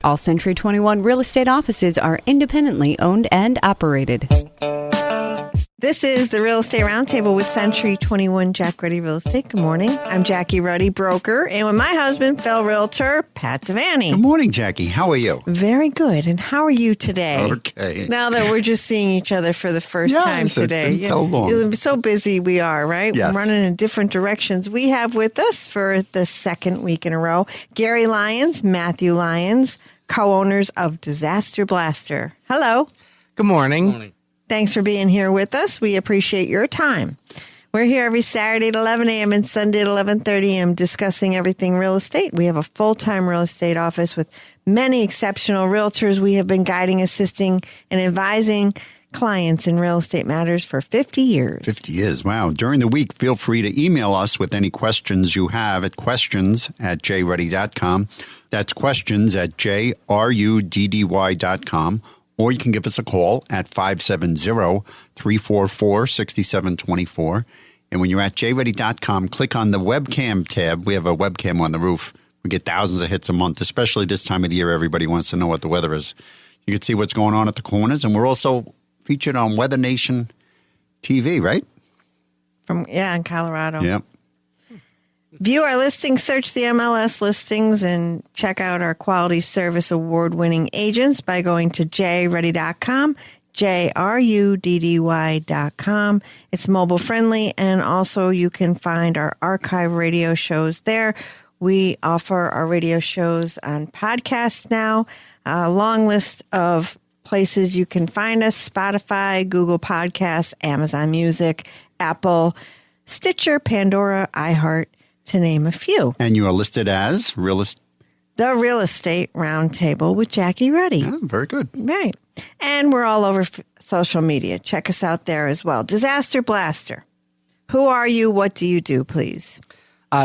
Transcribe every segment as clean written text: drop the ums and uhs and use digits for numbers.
All Century 21 real estate offices are independently owned and operated. This is the Real Estate Roundtable with Century 21 Jack Ruddy Real Estate. Good morning. I'm Jackie Ruddy, broker, and with my husband, fellow realtor, Pat Devaney. Good morning, Jackie. How are you? Very good. And how are you today? Okay. Now that we're just seeing each other for the first time today. It's so long. So busy we are, right? Yes. We're running in different directions. We have with us for the second week in a row, Gary Lyons, Matthew Lyons, co-owners of Disaster Blaster. Hello. Good morning. Good morning. Thanks for being here with us. We appreciate your time. We're here every Saturday at 11 a.m. and Sunday at 11:30 a.m. discussing everything real estate. We have a full-time real estate office with many exceptional realtors. We have been guiding, assisting, and advising clients in real estate matters for 50 years. 50 years. Wow. During the week, feel free to email us with any questions you have at questions@jruddy.com. That's questions@jruddy.com. Or you can give us a call at 570-344-6724. And when you're at jruddy.com, click on the webcam tab. We have a webcam on the roof. We get thousands of hits a month, especially this time of the year. Everybody wants to know what the weather is. You can see what's going on at the corners. And we're also featured on Weather Nation TV, right? In Colorado. Yep. View our listings, search the MLS listings, and check out our quality service award-winning agents by going to jruddy.com, jruddy.com. It's mobile friendly, and also you can find our archive radio shows there. We offer our radio shows on podcasts now. A long list of places you can find us: Spotify, Google Podcasts, Amazon Music, Apple, Stitcher, Pandora, iHeart, to name a few. And you are listed as the Real Estate Roundtable with Jackie Ruddy. Yeah, very good. Right. And we're all over social media. Check us out there as well. Disaster Blaster. Who are you? What do you do, please?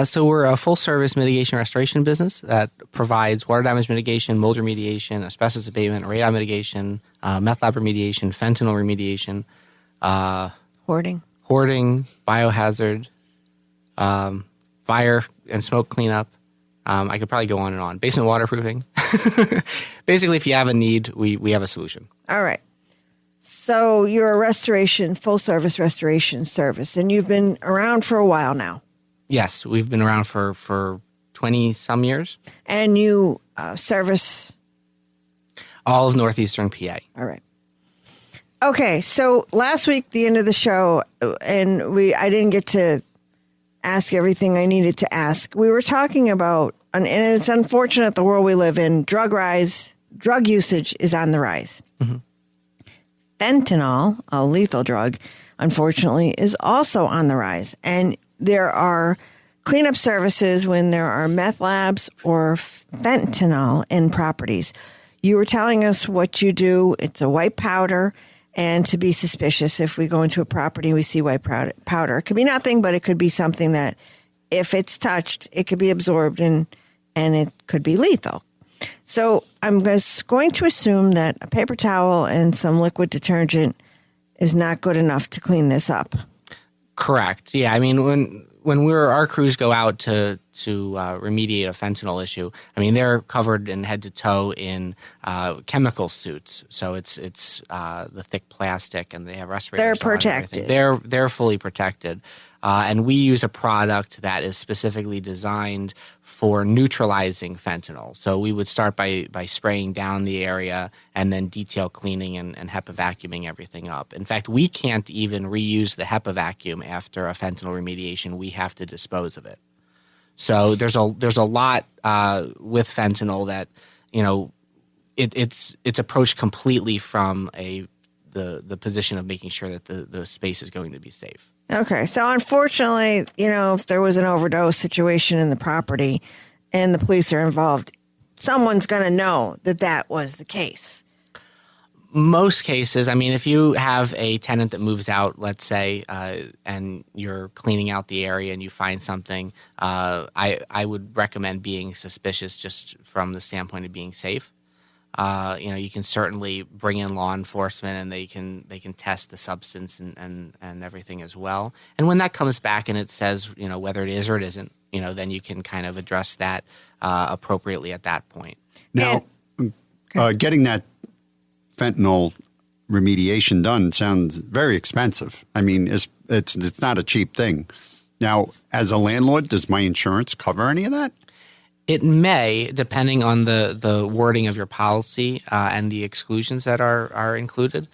So we're a full-service mitigation restoration business that provides water damage mitigation, mold remediation, asbestos abatement, radon mitigation, meth lab remediation, fentanyl remediation, Hoarding, biohazard, fire and smoke cleanup. I could probably go on and on. Basement waterproofing. Basically, if you have a need, we have a solution. All right. So you're a full-service restoration service, and you've been around for a while now. Yes, we've been around for 20-some years. And you service? All of northeastern PA. All right. Okay, so last week, the end of the show, and I didn't get to ask everything I needed to ask. We were talking about, and it's unfortunate the world we live in, drug usage is on the rise. Mm-hmm. Fentanyl, a lethal drug, unfortunately, is also on the rise. And there are cleanup services when there are meth labs or fentanyl in properties. You were telling us what you do. It's a white powder. And to be suspicious, if we go into a property and we see white powder, it could be nothing, but it could be something that if it's touched, it could be absorbed and it could be lethal. So I'm just going to assume that a paper towel and some liquid detergent is not good enough to clean this up. Correct. Yeah. I mean, when our crews go out to remediate a fentanyl issue, I mean, they're covered in head to toe in chemical suits. So it's the thick plastic, and they have respirators. They're protected. They're fully protected. And we use a product that is specifically designed for neutralizing fentanyl. So we would start by spraying down the area and then detail cleaning and HEPA vacuuming everything up. In fact, we can't even reuse the HEPA vacuum after a fentanyl remediation. We have to dispose of it. So there's a lot with fentanyl that, you know, it's approached completely from the position of making sure that the space is going to be safe. Okay. So unfortunately, you know, if there was an overdose situation in the property and the police are involved, someone's going to know that was the case. Most cases, I mean, if you have a tenant that moves out, let's say, and you're cleaning out the area and you find something, I would recommend being suspicious just from the standpoint of being safe. You know, you can certainly bring in law enforcement and they can test the substance and everything as well. And when that comes back and it says, you know, whether it is or it isn't, you know, then you can kind of address that appropriately at that point. Now, Getting that fentanyl remediation done sounds very expensive. I mean, it's not a cheap thing. Now, as a landlord, does my insurance cover any of that? It may, depending on the wording of your policy and the exclusions that are included.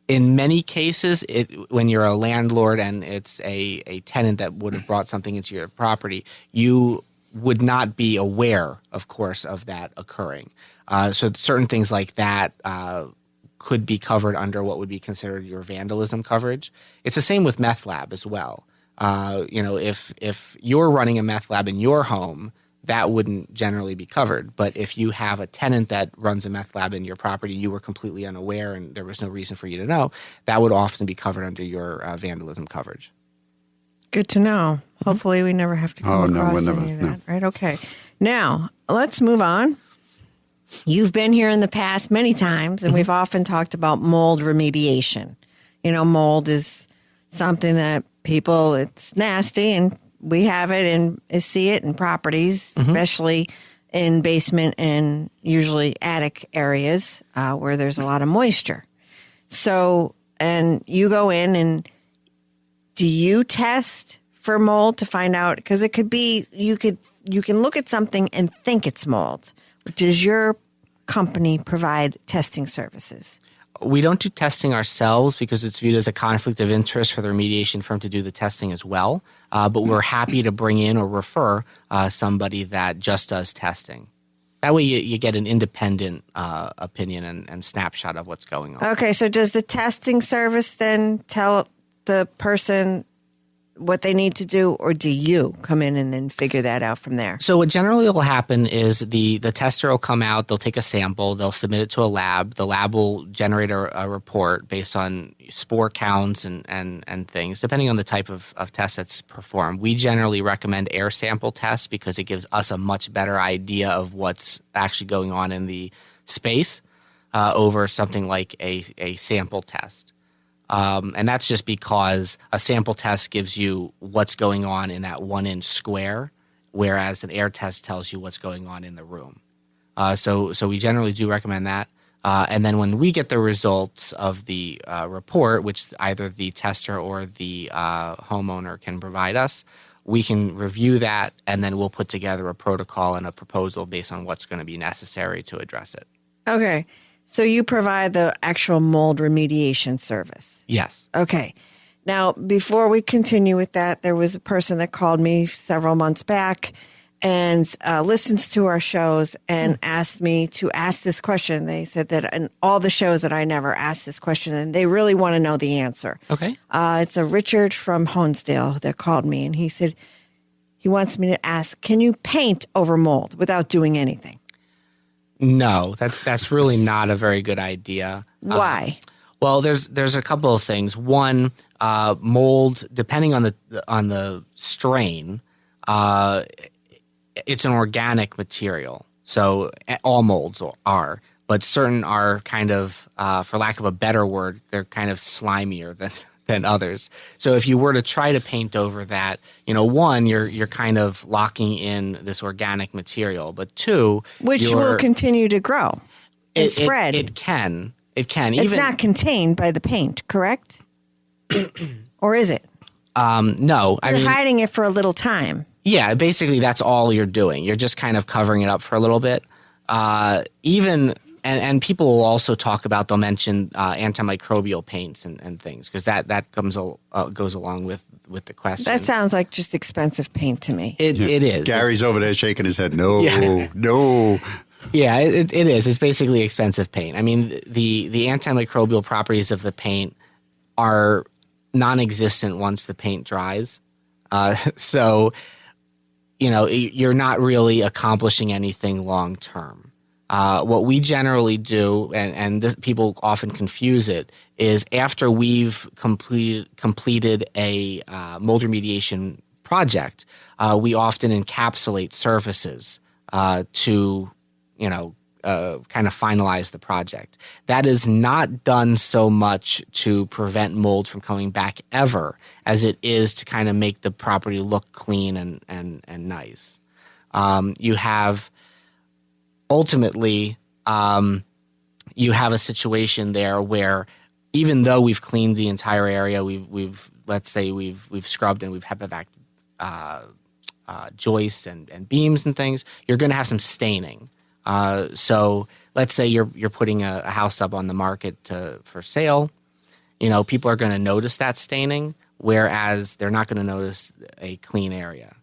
In many cases, when you're a landlord and it's a tenant that would have brought something into your property, you would not be aware, of course, of that occurring. So certain things like that could be covered under what would be considered your vandalism coverage. It's the same with meth lab as well. If you're running a meth lab in your home, that wouldn't generally be covered. But if you have a tenant that runs a meth lab in your property, you were completely unaware and there was no reason for you to know, that would often be covered under your vandalism coverage. Good to know. Hopefully we never have to come across any of that. Right? Okay. Now, let's move on. You've been here in the past many times, and we've often talked about mold remediation. Mold is something that it's nasty, and we have it and see it in properties, especially in basement and usually attic areas where there's a lot of moisture. So, and you go in and do you test for mold to find out? Because it could be, you can look at something and think it's mold. Does your company provide testing services? We don't do testing ourselves because it's viewed as a conflict of interest for the remediation firm to do the testing as well. But we're happy to bring in or refer somebody that just does testing. That way you get an independent opinion and snapshot of what's going on. Okay, so does the testing service then tell the person what they need to do, or do you come in and then figure that out from there? So what generally will happen is the tester will come out, they'll take a sample, they'll submit it to a lab. The lab will generate a report based on spore counts and things, depending on the type of test that's performed. We generally recommend air sample tests because it gives us a much better idea of what's actually going on in the space over something like a sample test. And that's just because a sample test gives you what's going on in that 1 inch square, whereas an air test tells you what's going on in the room. So we generally do recommend that. And then when we get the results of the report, which either the tester or the homeowner can provide us, we can review that, and then we'll put together a protocol and a proposal based on what's going to be necessary to address it. Okay. So you provide the actual mold remediation service? Yes. Okay. Now, before we continue with that, there was a person that called me several months back and listens to our shows and asked me to ask this question. They said that in all the shows that I never asked this question, and they really want to know the answer. Okay. It's a Richard from Honesdale that called me, and he said he wants me to ask, can you paint over mold without doing anything? No, that's really not a very good idea. Why? Well, there's a couple of things. One, mold, depending on the strain, it's an organic material. So all molds are, but certain are kind of, for lack of a better word, they're kind of slimier than others. So if you were to try to paint over that, one, you're kind of locking in this organic material, but two, which will continue to grow and spread. It can. It's not contained by the paint, correct? Or is it? No. You're hiding it for a little time. Yeah, basically that's all you're doing. You're just kind of covering it up for a little bit. And people will also talk about, they'll mention antimicrobial paints and things, because that goes along with the question. That sounds like just expensive paint to me. It is. Gary's over there shaking his head. No. Yeah, it is. It's basically expensive paint. I mean, the antimicrobial properties of the paint are non-existent once the paint dries. So, you're not really accomplishing anything long term. What we generally do, and people often confuse it, is after we've completed a mold remediation project, we often encapsulate surfaces to, kind of finalize the project. That is not done so much to prevent mold from coming back ever as it is to kind of make the property look clean and nice. You have ultimately, you have a situation there where even though we've cleaned the entire area, we've scrubbed and we've HEPA joists and beams and things, you're going to have some staining. So let's say you're putting a house up on the market for sale. People are going to notice that staining, whereas they're not going to notice a clean area.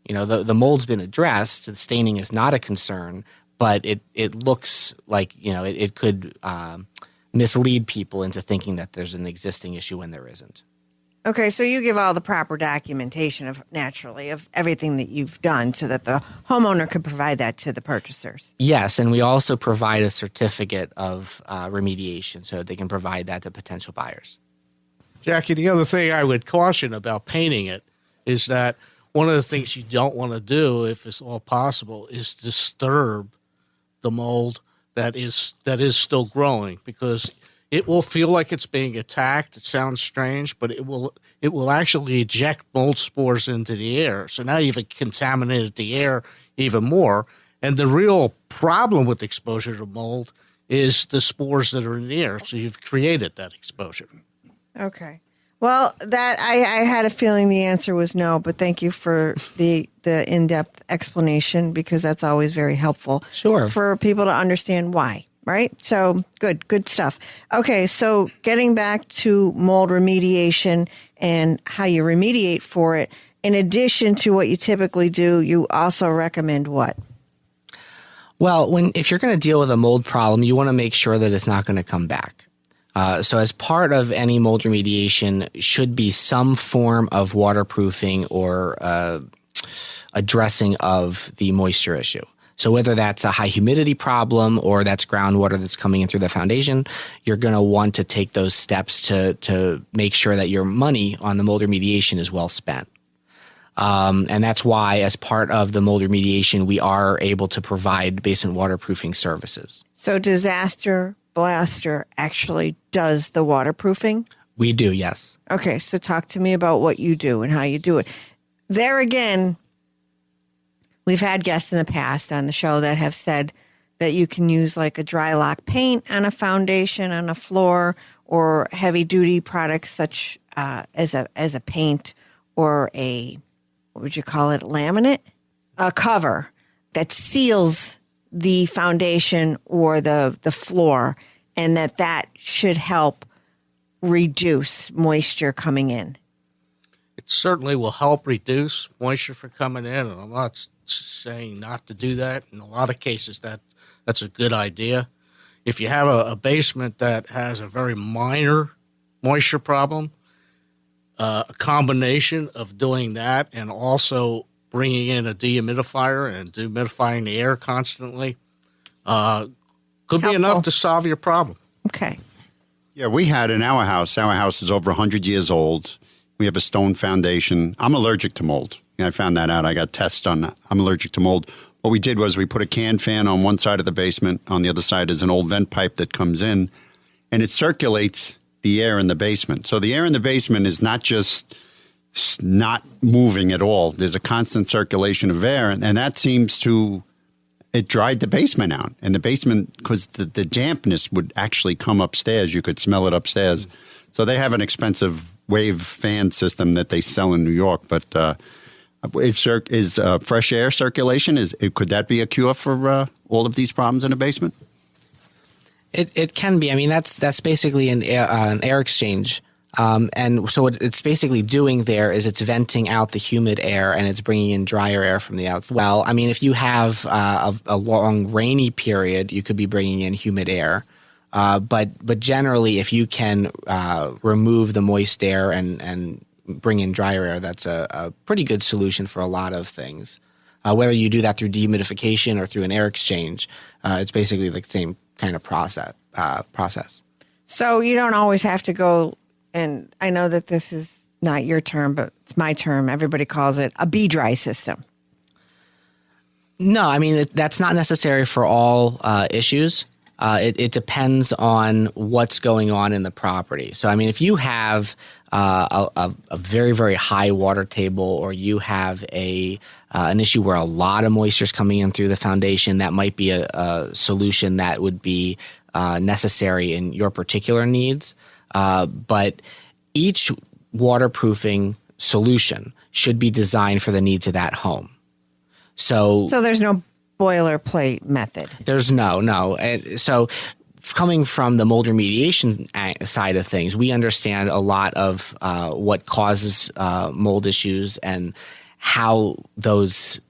The mold's been addressed. The staining is not a concern, but it looks like, it could mislead people into thinking that there's an existing issue when there isn't. Okay, so you give all the proper documentation of everything that you've done so that the homeowner could provide that to the purchasers. Yes, and we also provide a certificate of remediation so that they can provide that to potential buyers. Jackie, the other thing I would caution about painting it is that one of the things you don't want to do, if it's all possible, is disturb the mold that is still growing, because it will feel like it's being attacked. It sounds strange, but it will actually eject mold spores into the air. So now you've contaminated the air even more. And the real problem with exposure to mold is the spores that are in the air. So you've created that exposure. Okay. Well, that I had a feeling the answer was no, but thank you for the in-depth explanation, because that's always very helpful. Sure. For people to understand why. Right? So good stuff. Okay, so getting back to mold remediation and how you remediate for it, in addition to what you typically do, you also recommend what? Well, if you're going to deal with a mold problem, you want to make sure that it's not going to come back. So as part of any mold remediation should be some form of waterproofing or addressing of the moisture issue. So whether that's a high humidity problem or that's groundwater that's coming in through the foundation, you're going to want to take those steps to make sure that your money on the mold remediation is well spent. And that's why, as part of the mold remediation, we are able to provide basement waterproofing services. So Disaster Blaster actually does the waterproofing? We do, yes. Okay, so talk to me about what you do and how you do it. There again, we've had guests in the past on the show that have said that you can use like a dry lock paint on a foundation, on a floor, or heavy duty products such as a paint or a, what would you call it, laminate? A cover that seals the foundation or the floor, and that should help reduce moisture coming in. It certainly will help reduce moisture from coming in, and I'm not saying not to do that. In a lot of cases, that's a good idea. If you have a basement that has a very minor moisture problem, a combination of doing that and also bringing in a dehumidifier and dehumidifying the air constantly could be enough to solve your problem. Okay. Yeah, we had in our house is over 100 years old. We have a stone foundation. I'm allergic to mold. I found that out. I got tests on that. I'm allergic to mold. What we did was we put a can fan on one side of the basement. On the other side is an old vent pipe that comes in, and it circulates the air in the basement. So the air in the basement is not just not moving at all. There's a constant circulation of air, and that seems to, it dried the basement out. And the basement, because the dampness would actually come upstairs. You could smell it upstairs. So they have an expensive wave fan system that they sell in New York, but is fresh air circulation, could that be a cure for all of these problems in a basement? It can be. I mean, that's basically an air exchange. And so what it's basically doing there is it's venting out the humid air and it's bringing in drier air from the outside. Well, I mean, if you have a long rainy period, you could be bringing in humid air. But generally, if you can remove the moist air and bring in drier air, that's a pretty good solution for a lot of things. Whether you do that through dehumidification or through an air exchange, it's basically the same kind of process. So you don't always have to go, and I know that this is not your term, but it's my term. Everybody calls it a B-dry system. No, I mean, that's not necessary for all issues. It depends on what's going on in the property. So, I mean, if you have a very, very high water table, or you have an issue where a lot of moisture is coming in through the foundation, that might be a solution that would be necessary in your particular needs. But each waterproofing solution should be designed for the needs of that home. So there's no boilerplate method. There's no. And so coming from the mold remediation side of things, we understand a lot of what causes mold issues and how those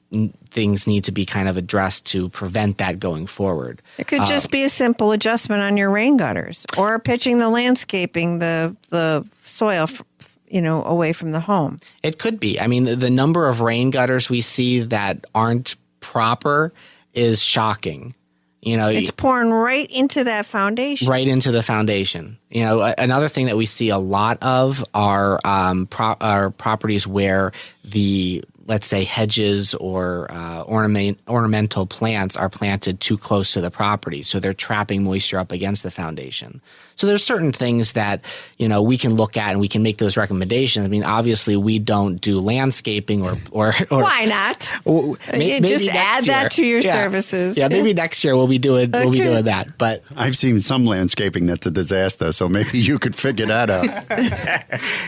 things need to be kind of addressed to prevent that going forward. It could just be a simple adjustment on your rain gutters, or pitching the landscaping, the soil, away from the home. It could be. I mean, the number of rain gutters we see that aren't proper is shocking. It's pouring right into that foundation. Right into the foundation. Another thing that we see a lot of are properties where let's say hedges or ornamental plants are planted too close to the property, so they're trapping moisture up against the foundation. So there's certain things that we can look at and we can make those recommendations. I mean, obviously we don't do landscaping or why not? Maybe just add that to your services. Yeah, maybe next year we'll be doing that. But I've seen some landscaping that's a disaster, so maybe you could figure that out.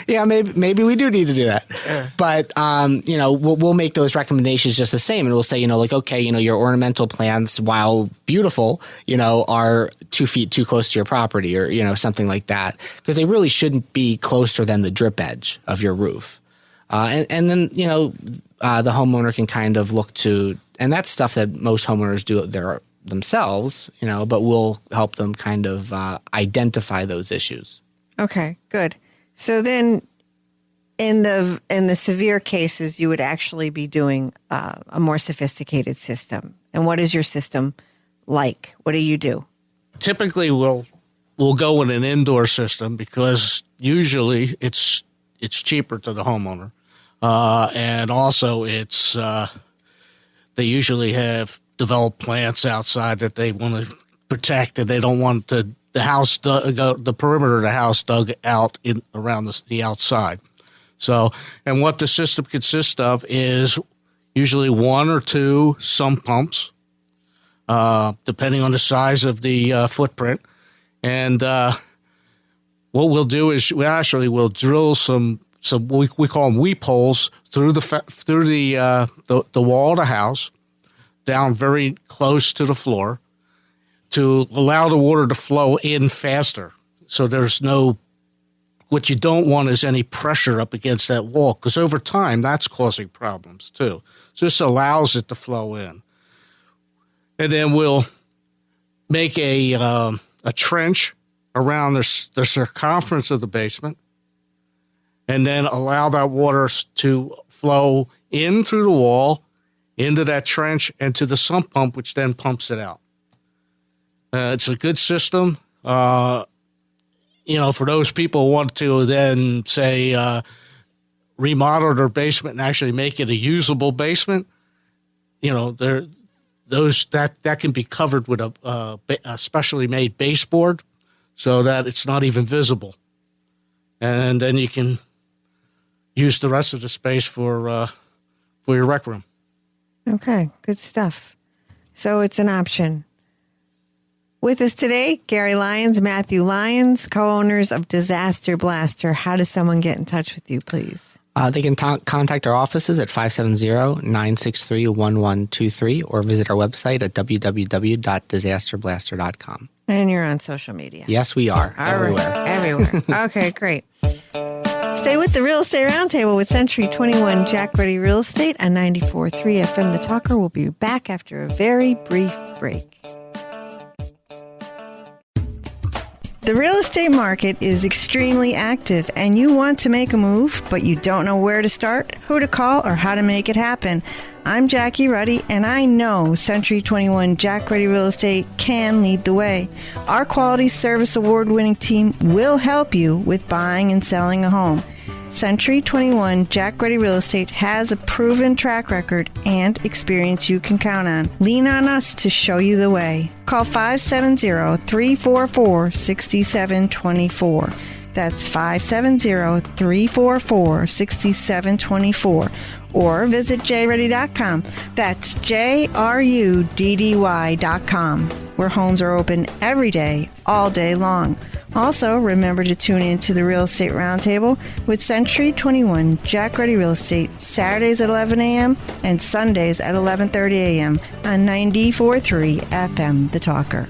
Yeah, maybe we do need to do that. But we'll make those recommendations just the same, and we'll say okay, your ornamental plants, while beautiful, are 2 feet too close to your property, or something like that, because they really shouldn't be closer than the drip edge of your roof. And then the homeowner can kind of look to, and that's stuff that most homeowners do themselves, but we'll help them kind of identify those issues. Okay, good. So then, in the severe cases, you would actually be doing a more sophisticated system. And what is your system like? What do you do? Typically, we'll go with an indoor system because usually it's cheaper to the homeowner, and also it's they usually have developed plants outside that they want to protect, and they don't want the perimeter of the house dug out around the outside. So, and what the system consists of is usually 1 or 2 sump pumps, depending on the size of the footprint. And what we'll do is we'll drill some we call them weep holes through the wall of the house, down very close to the floor, to allow the water to flow in faster. So there's what you don't want is any pressure up against that wall, because over time that's causing problems too. So this allows it to flow in. And then we'll make a trench around the circumference of the basement, and then allow that water to flow in through the wall, into that trench, and to the sump pump, which then pumps it out. It's a good system. For those people who want to then, say, remodel their basement and actually make it a usable basement, that can be covered with a specially made baseboard so that it's not even visible. And then you can use the rest of the space for your rec room. Okay, good stuff. So it's an option. With us today, Gary Lyons, Matthew Lyons, co-owners of Disaster Blaster. How does someone get in touch with you, please? They can contact our offices at 570-963-1123 or visit our website at www.disasterblaster.com. And you're on social media. Yes, we are. Everywhere. Everywhere. Okay, great. Stay with the Real Estate Roundtable with Century 21 Jack Ruddy Real Estate on 94.3 FM. The Talker will be back after a very brief break. The real estate market is extremely active, and you want to make a move, but you don't know where to start, who to call, or how to make it happen. I'm Jackie Ruddy, and I know Century 21 Jack Ruddy Real Estate can lead the way. Our Quality Service Award-winning team will help you with buying and selling a home. Century 21 Jack Ruddy Real Estate has a proven track record and experience you can count on. Lean on us to show you the way. Call 570-344-6724. That's 570-344-6724. Or visit jruddy.com. That's JRUDDY.com, where homes are open every day, all day long. Also, remember to tune in to the Real Estate Roundtable with Century 21 Jack Ruddy Real Estate, Saturdays at 11 a.m. and Sundays at 11:30 a.m. on 94.3 FM, The Talker.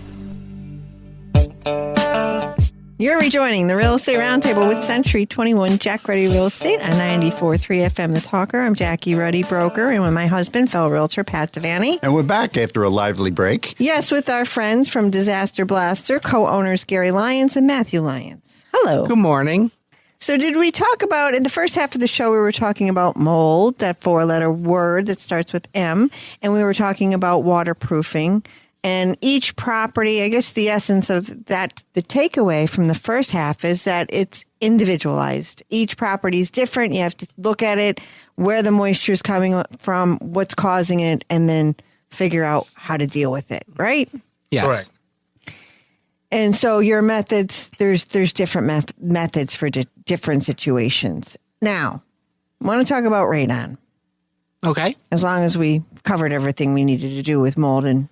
You're rejoining the Real Estate Roundtable with Century 21 Jack Ruddy Real Estate on 94.3 FM, The Talker. I'm Jackie Ruddy, broker, and with my husband, fellow realtor, Pat Devaney. And we're back after a lively break. Yes, with our friends from Disaster Blaster, co-owners Gary Lyons and Matthew Lyons. Hello. Good morning. So did we talk about, in the first half of the show, we were talking about mold, that four-letter word that starts with M, and we were talking about waterproofing. And each property, I guess the essence of that, the takeaway from the first half is that it's individualized. Each property is different. You have to look at it, where the moisture is coming from, what's causing it, and then figure out how to deal with it, right? Yes. Correct. And so your methods, there's different methods for different situations. Now, I want to talk about radon, Okay. as long as we covered everything we needed to do with mold and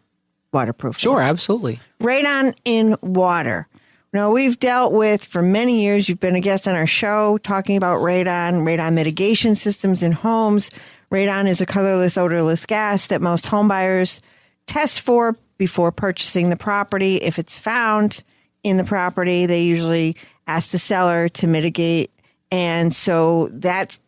waterproofing. Sure, absolutely. Radon in water. Now, we've dealt with, for many years, you've been a guest on our show talking about radon mitigation systems in homes. Radon is a colorless, odorless gas that most home buyers test for before purchasing the property. If it's found in the property, they usually ask the seller to mitigate. And so that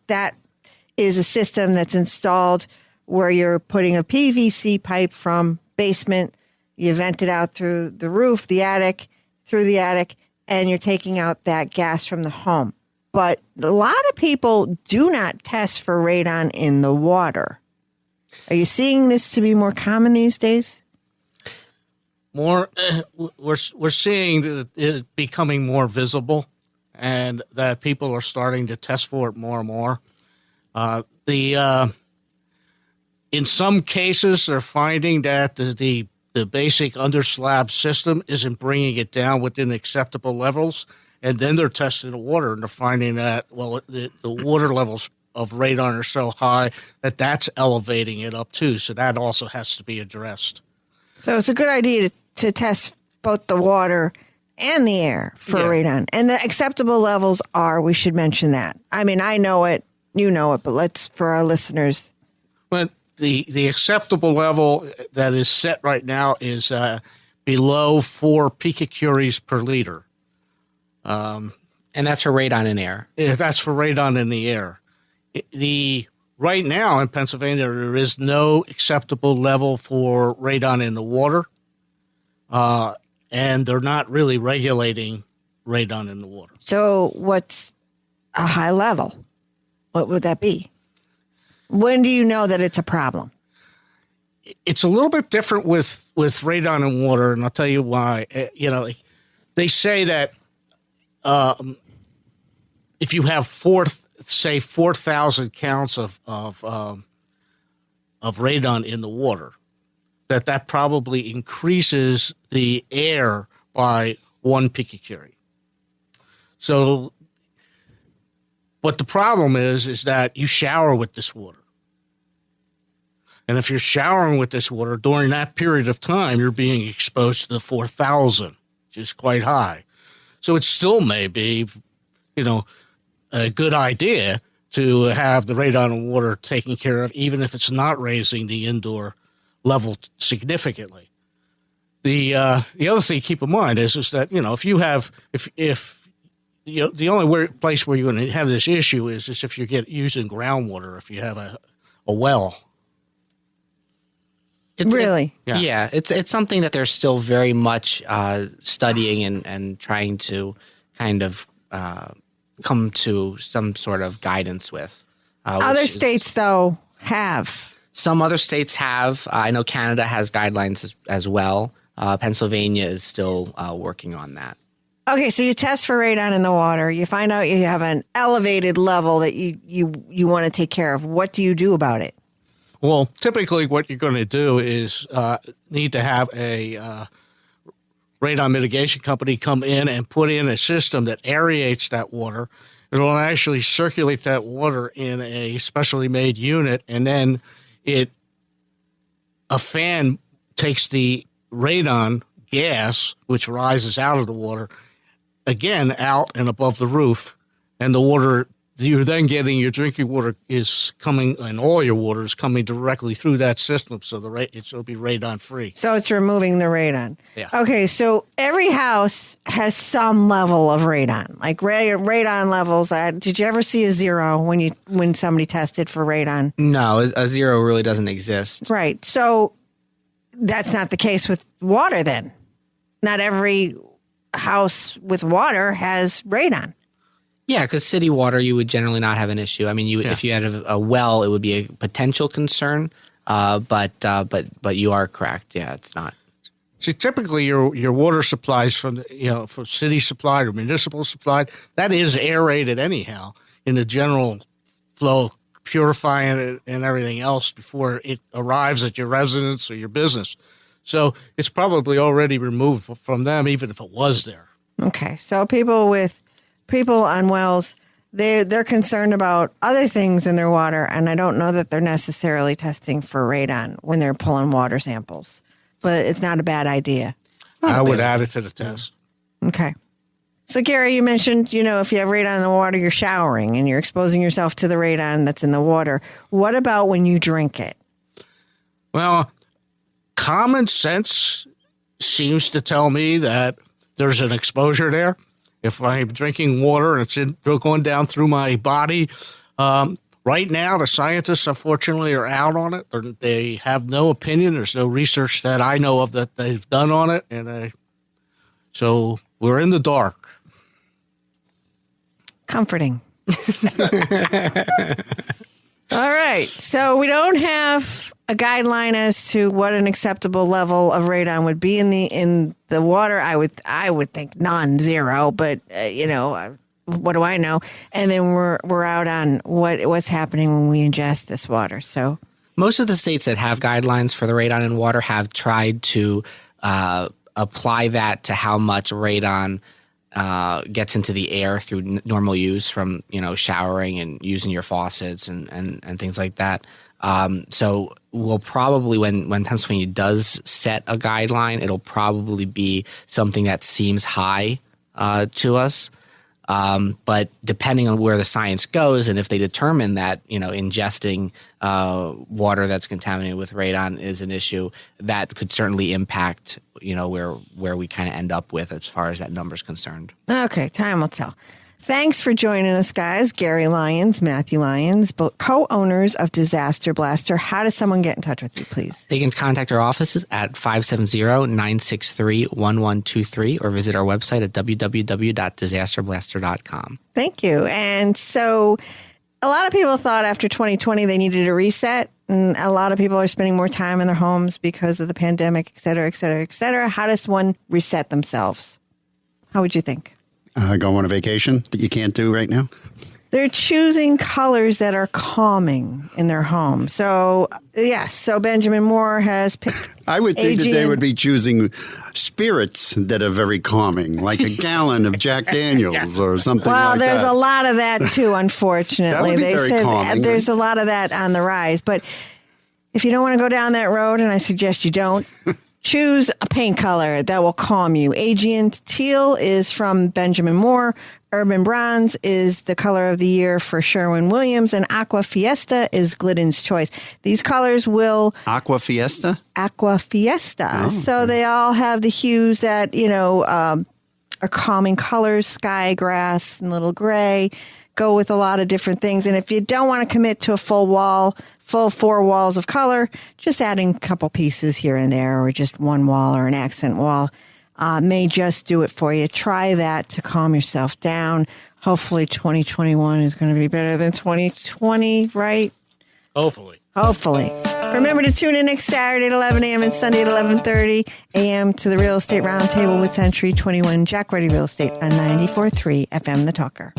is a system that's installed where you're putting a PVC pipe from basement, you vent it out through the roof, the attic, through the attic, and you're taking out that gas from the home. But a lot of people do not test for radon in the water. Are you seeing this to be more common these days? We're seeing it becoming more visible, and that people are starting to test for it more and more. In some cases, they're finding that the basic underslab system isn't bringing it down within acceptable levels, and then they're testing the water, and they're finding that, well, the water levels of radon are so high that that's elevating it up too, so that also has to be addressed. So it's a good idea to test both the water and the air for radon. And the acceptable levels are, we should mention that. I mean, I know it, you know it, but let's, for our listeners. But the acceptable level that is set right now is below 4 picocuries per liter. And that's for radon in air. That's for radon in the air. Right now in Pennsylvania, there is no acceptable level for radon in the water, and they're not really regulating radon in the water. So what's a high level? What would that be? When do you know that it's a problem? It's a little bit different with radon in water, and I'll tell you why. They say that if you have 4,000 counts of radon in the water, that probably increases the air by 1 picocurie. So, but the problem is that you shower with this water. And if you're showering with this water during that period of time, you're being exposed to the 4,000, which is quite high. So it still may be, a good idea to have the radon in water taken care of, even if it's not raising the indoor level significantly. The other thing to keep in mind is that, if you have, the only place where you're going to have this issue is if you're using groundwater, if you have a well. Really? Yeah, it's something that they're still very much studying and trying to kind of come to some sort of guidance with. Other states, though, have. Some other states have. I know Canada has guidelines as well. Pennsylvania is still working on that. Okay, so you test for radon in the water. You find out you have an elevated level that you want to take care of. What do you do about it? Well, typically what you're going to do is need to have a radon mitigation company come in and put in a system that aerates that water. It'll actually circulate that water in a specially made unit, and then a fan takes the radon gas, which rises out of the water, again out and above the roof, and the water you're then getting, your drinking water is coming, and all your water is coming directly through that system, so it'll be radon free. So it's removing the radon. Yeah. Okay, so every house has some level of radon, like radon levels. Did you ever see a 0 when somebody tested for radon? No, a 0 really doesn't exist. Right. So that's not the case with water then. Not every house with water has radon. Yeah, because city water, you would generally not have an issue. I mean, if you had a well, it would be a potential concern. But you are correct. Yeah, it's not. See, typically your water supplies from city supplied or municipal supplied, that is aerated anyhow in the general flow, purifying it and everything else before it arrives at your residence or your business. So it's probably already removed from them, even if it was there. Okay, so people on wells, they're concerned about other things in their water, and I don't know that they're necessarily testing for radon when they're pulling water samples. But it's not a bad idea. I would add it to the test. Okay. So, Gary, you mentioned, if you have radon in the water, you're showering and you're exposing yourself to the radon that's in the water. What about when you drink it? Well, common sense seems to tell me that there's an exposure there. If I'm drinking water and it's going down through my body, right now the scientists, unfortunately, are out on it. They have no opinion. There's no research that I know of that they've done on it, and so we're in the dark. Comforting. All right. So we don't have a guideline as to what an acceptable level of radon would be in the water. I would think none, 0, but what do I know? And then we're out on what's happening when we ingest this water. So most of the states that have guidelines for the radon in water have tried to apply that to how much radon gets into the air through normal use from showering and using your faucets and things like that. So we'll probably, when Pennsylvania does set a guideline, it'll probably be something that seems high to us. But depending on where the science goes, and if they determine that ingesting water that's contaminated with radon is an issue, that could certainly impact where we kind of end up with as far as that number is concerned. Okay, time will tell. Thanks for joining us, guys. Gary Lyons, Matthew Lyons, both co-owners of Disaster Blaster. How does someone get in touch with you, please? They can contact our offices at 570-963-1123 or visit our website at www.disasterblaster.com. Thank you. And so a lot of people thought after 2020 they needed a reset, and a lot of people are spending more time in their homes because of the pandemic, et cetera, et cetera, et cetera. How does one reset themselves? How would you think? Go on a vacation that you can't do right now? They're choosing colors that are calming in their home. So, yes. So Benjamin Moore has picked I would think that they would be choosing spirits that are very calming, like a gallon of Jack Daniels or something like that. Well, there's a lot of that, too, unfortunately. That would be very calming. There's a lot of that on the rise. But if you don't want to go down that road, and I suggest you don't, choose a paint color that will calm you. Aegean Teal is from Benjamin Moore. Urban Bronze is the color of the year for Sherwin-Williams. And Aqua Fiesta is Glidden's choice. These colors will... Aqua Fiesta? Aqua Fiesta. Oh, so they all have the hues that, are calming colors. Sky, grass, and little gray. Go with a lot of different things. And if you don't want to commit to a full 4 walls of color, just adding a couple pieces here and there, or just one wall or an accent wall may just do it for you. Try that to calm yourself down. Hopefully 2021 is going to be better than 2020, right? Hopefully. Remember to tune in next Saturday at 11 a.m. and Sunday at 11:30 a.m. to the Real Estate Roundtable with Century 21 Jack Ruddy Real Estate on 94.3 FM The Talker.